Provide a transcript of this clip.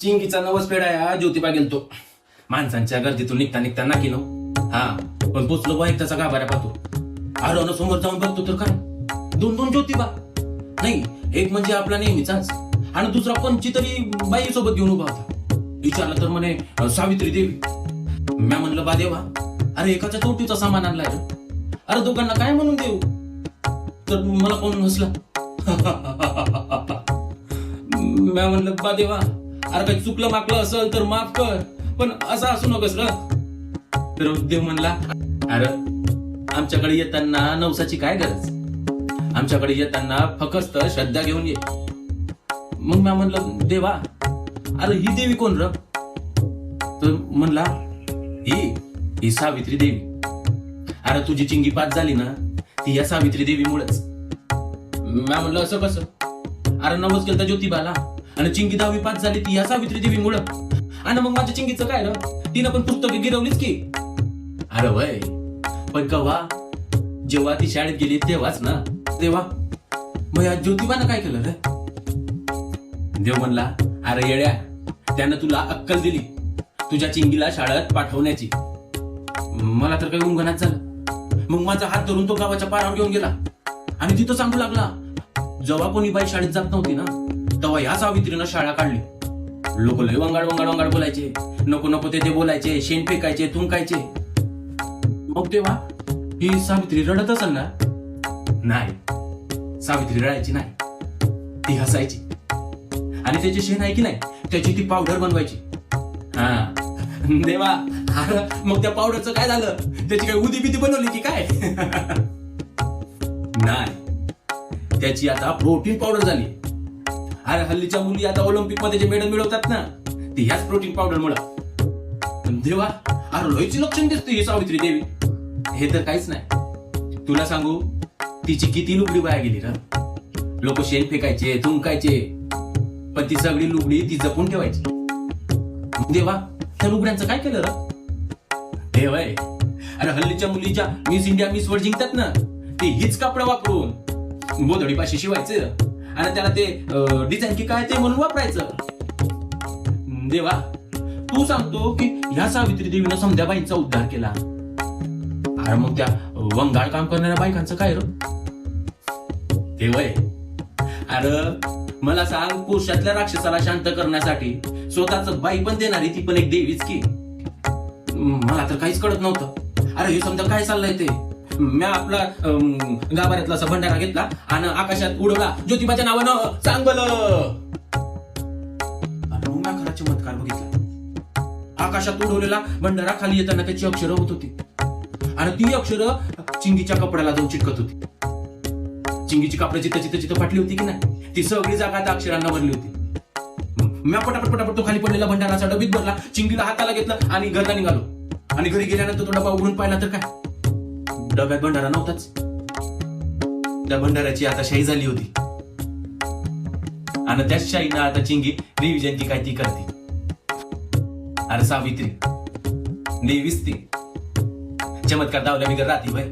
चिंकीचा नवस फेडाया ज्योतिबा गेलतो. माणसांच्या गर्दीतून निघता निघता नाकी नव. हा पण पोचलो बा एक त्याचा गाभाऱ्या पाहतो. आलो समोर जाऊन बघतो तर काय दोन दोन ज्योतिबा. नाही, एक म्हणजे आपला नेहमीचाच आणि दुसरा कोणची तरी बाई सोबत घेऊन उभा होता. विचारलं तर म्हणे सावित्री देवी. म्या म्हणलं बा देवा, अरे एकाच्या चौथीचा सामान आणलाय रे. अरे दोघांना काय म्हणून देऊ. तर मला कोण हसला. म्या म्हणलं बा देवा, अरे काही चुकलं माकलं असेल तर माफ कर, पण असं असू नकोस र. तर देव म्हणला, अरे आमच्याकडे येताना नवसाची काय गरज, आमच्याकडे येताना फक्त श्रद्धा घेऊन ये. मग म्या म्हणलं देवा, अरे ही देवी कोण र. तर म्हणला ही सावित्री देवी. अरे तुझी चिंगी पास झाली ना ती या सावित्री देवीमुळेच. म्या म्हणलं असं कसं. अरे नवस केलता ज्योतिबाला आणि चिंगी 10वी पास झाली ती या सावित्री देवीमुळं. आणि मग माझ्या चिंगीचं काय र, तिनं पण पुस्तके गिरवलीच की. अरे वय, पण कव्हा जेव्हा ती शाळेत गेली तेव्हाच ना. तेव्हा मग या ज्योतिबानं काय केलं रे. देव म्हणला, अरे येड्या, त्यानं तुला अक्कल दिली तुझ्या चिंगीला शाळेत पाठवण्याची. मला तर काही उंगणात झालं. मग माझा हात धरून तो गावाच्या पारावर घेऊन गेला आणि तिथं सांगू लागला, जेव्हा कोणी बाई शाळेत जात नव्हती ना तेव्हा या सावित्रीनं शाळा काढली. लोक लय वंगाड वंगाड वंगाड बोलायचे, नको नको ते बोलायचे, शेण फेकायचे, थुंकायचे. मग तेव्हा ही सावित्री रडत असेल ना. नाही, सावित्री रडायची नाही, ती हसायची. आणि त्याचे शेण आहे की नाही त्याची ती पावडर बनवायची. हा देवा, मग त्या पावडरचं काय झालं, त्याची काही उदी बिदी बनवली की काय. नाही, त्याची आता प्रोटीन पावडर झाली. अरे हल्लीच्या मुली आता ऑलिम्पिक मध्ये जे मेडल मिळवतात ना ती ह्याच प्रोटीन पावडर मुळे. देवा, अरे लोईची लक्षण दिसते ही सावित्री देवी. हे तर काहीच नाही. तुला सांगू तिची किती लुगडी वाया गेली र. लोक शेण फेकायचे, थुंकायचे, पण ती सगळी लुगडी ती जपून ठेवायची. देवा, त्या लुगड्यांचं काय केलं र. देवाय, अरे हल्लीच्या मुलीच्या मिस इंडिया मिस वर्ल्ड जिंकतात ना ती हीच कापड वापरून बोधडी पाशी शिवायचं आणि त्याला ते डिझाईन की काय ते म्हणून वापरायचं. देवा, तू सांगतो की ह्या सावित्री देवीनं समध्याबाईंचा उद्धार केला. अरे मग त्या वंगाळ काम करणाऱ्या बायकांचं काय र. देवय, अरे मला सांग, पुरुषातल्या राक्षसाला शांत करण्यासाठी स्वतःच बाई पण देणारी ती पण एक देवीच की. मला तर काहीच कळत नव्हतं. अरे हे समजा काय चाललंय ते. मी आपला गाभाऱ्यातला असा भंडारा घेतला आणि आकाशात उडवला, ज्योतिबाच्या नावानं सांग बल. मी खरा चमत्कार बघितला. आकाशात उडवलेला भंडारा खाली येताना त्याची अक्षरं होत होती आणि ती अक्षरं चिंगीच्या कपड्याला जाऊन चिटकत होती. चिंगीची कापडं जिथं जिथं जिथं फाटली होती की नाही ती सगळी जागा त्या अक्षरांना भरली होती. मी पटापट पटापट तो खाली पडलेला भंडाराचा डबीत भरला, चिंगीला हाताला घेतलं आणि घरला निघालो. आणि घरी गेल्यानंतर तो डबा उघडून पाहिला तर काय, डब्यात भंडारा नव्हताच. त्या भंडाऱ्याची आता शाही झाली होती आणि त्याच शाहीनं आता चिंगी रिव्हिजन की काय ती करते. अरे सावित्री देवीच ती चमत्कार दावल्या बिगर राहती भाई.